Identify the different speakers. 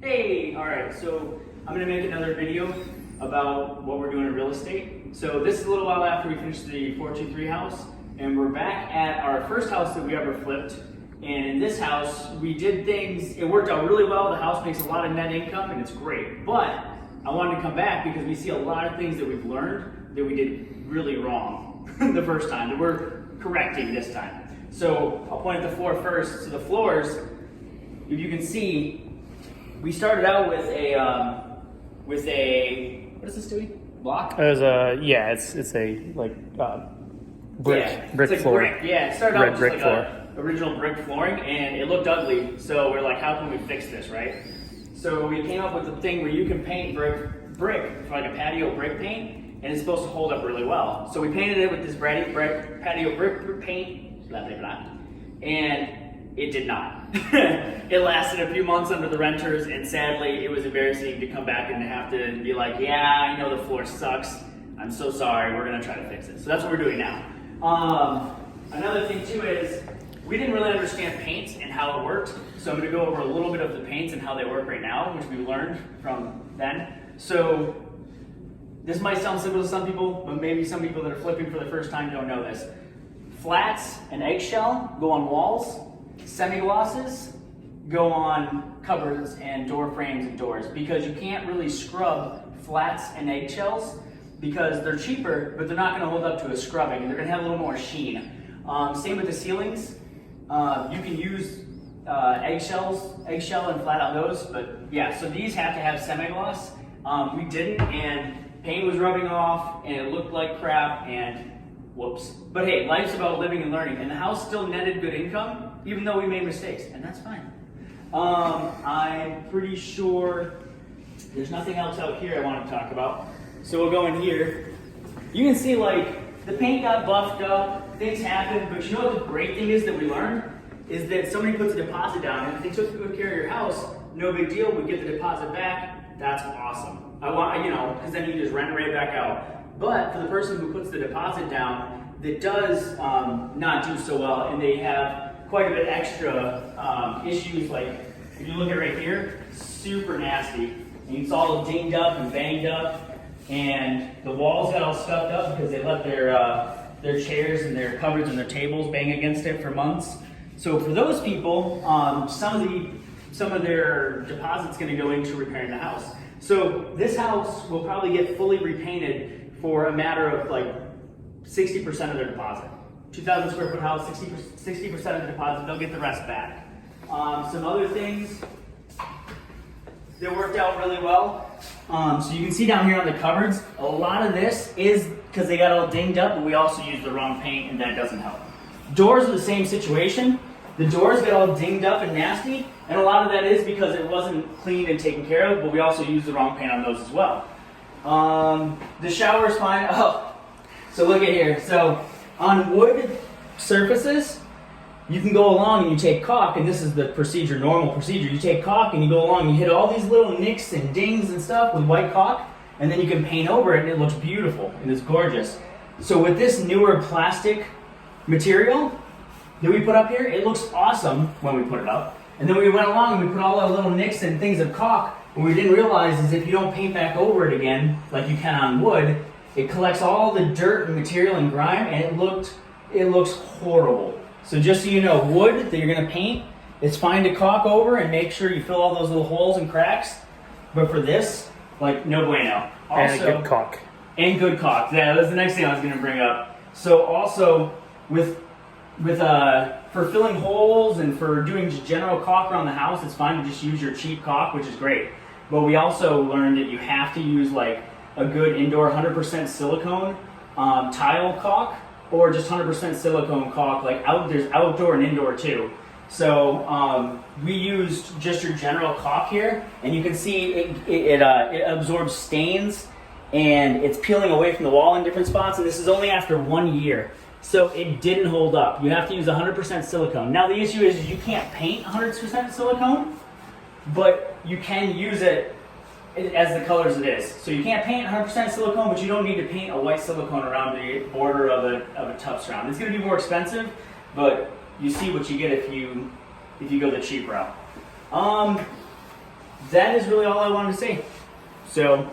Speaker 1: Hey, all right, so I'm gonna make another video about what we're doing in real estate. So this is a little while after we finished the 423 house, and we're back at our first house that we ever flipped. And in this house, we did things, it worked out really well. The house makes a lot of net income and it's great. But I wanted to come back because we see a lot of things that we've learned that we did really wrong the first time, that we're correcting this time. So I'll point at the floor first. So the floors, if you can see, we started out with a what is this doing? Block?
Speaker 2: It's a brick floor.
Speaker 1: Brick. Yeah, it started out
Speaker 2: Red
Speaker 1: with
Speaker 2: brick
Speaker 1: just
Speaker 2: floor.
Speaker 1: a original brick flooring, and it looked ugly. So we're like, how can we fix this, right? So we came up with the thing where you can paint brick for like a patio brick paint, and it's supposed to hold up really well. So we painted it with this patio brick paint, blah blah blah, and it did not. It lasted a few months under the renters, and sadly, it was embarrassing to come back and have to be like, yeah, I know the floor sucks. I'm so sorry, we're gonna try to fix it. So that's what we're doing now. Another thing too is, we didn't really understand paints and how it worked. So I'm gonna go over a little bit of the paints and how they work right now, which we learned from then. So this might sound simple to some people, but maybe some people that are flipping for the first time don't know this. Flats and eggshell go on walls. Semi-glosses go on cupboards and door frames and doors, because you can't really scrub flats and eggshells because they're cheaper, but they're not going to hold up to a scrubbing, and they're going to have a little more sheen. Same with the ceilings. You can use eggshell and flat on those, but yeah, so these have to have semi-gloss. We didn't, and paint was rubbing off, and it looked like crap, and whoops. But hey, life's about living and learning, and the house still netted good income, even though we made mistakes, and that's fine. I'm pretty sure there's nothing else out here I want to talk about. So we'll go in here. You can see like the paint got buffed up, things happened, but you know what the great thing is that we learned? Is that somebody puts a deposit down, and if they took good care of your house, no big deal, we get the deposit back, that's awesome. I want, because then you just rent it right back out. But for the person who puts the deposit down that does not do so well, and they have quite a bit extra issues, like if you look at right here, super nasty. And it's all dinged up and banged up, and the walls got all scuffed up because they let their chairs and their cupboards and their tables bang against it for months. So for those people, some of their deposit's going to go into repairing the house. So this house will probably get fully repainted for a matter of like 60% of their deposit. 2,000 square foot house, 60% of the deposit, they'll get the rest back. Some other things that worked out really well. So you can see down here on the cupboards, a lot of this is because they got all dinged up, but we also used the wrong paint, and that doesn't help. Doors are the same situation. The doors get all dinged up and nasty, and a lot of that is because it wasn't cleaned and taken care of, but we also used the wrong paint on those as well. The shower is fine. Oh, so look at here. So on wood surfaces, you can go along and you take caulk, and this is the procedure, normal procedure. You take caulk and you go along and you hit all these little nicks and dings and stuff with white caulk, and then you can paint over it, and it looks beautiful and it's gorgeous. So with this newer plastic material that we put up here, it looks awesome when we put it up. And then we went along and we put all our little nicks and things of caulk. What we didn't realize is if you don't paint back over it again, like you can on wood, it collects all the dirt and material and grime, and it looks horrible. So just so you know, wood that you're gonna paint, it's fine to caulk over and make sure you fill all those little holes and cracks. But for this, like, no bueno. Also,
Speaker 2: And a good caulk.
Speaker 1: And good caulk. Yeah, that's the next thing I was gonna bring up. So also for filling holes and for doing just general caulk around the house, it's fine to just use your cheap caulk, which is great. But we also learned that you have to use like a good indoor 100% silicone tile caulk, or just 100% silicone caulk. Like there's outdoor and indoor too. So we used just your general caulk here, and you can see it absorbs stains, and it's peeling away from the wall in different spots. And this is only after 1 year. So it didn't hold up. You have to use 100% silicone. Now the issue is you can't paint 100% silicone, but you can use it as the colors it is. So you can't paint 100% silicone, but you don't need to paint a white silicone around the border of a tub surround. It's going to be more expensive, but you see what you get if you go the cheap route. that is really all I wanted to say. So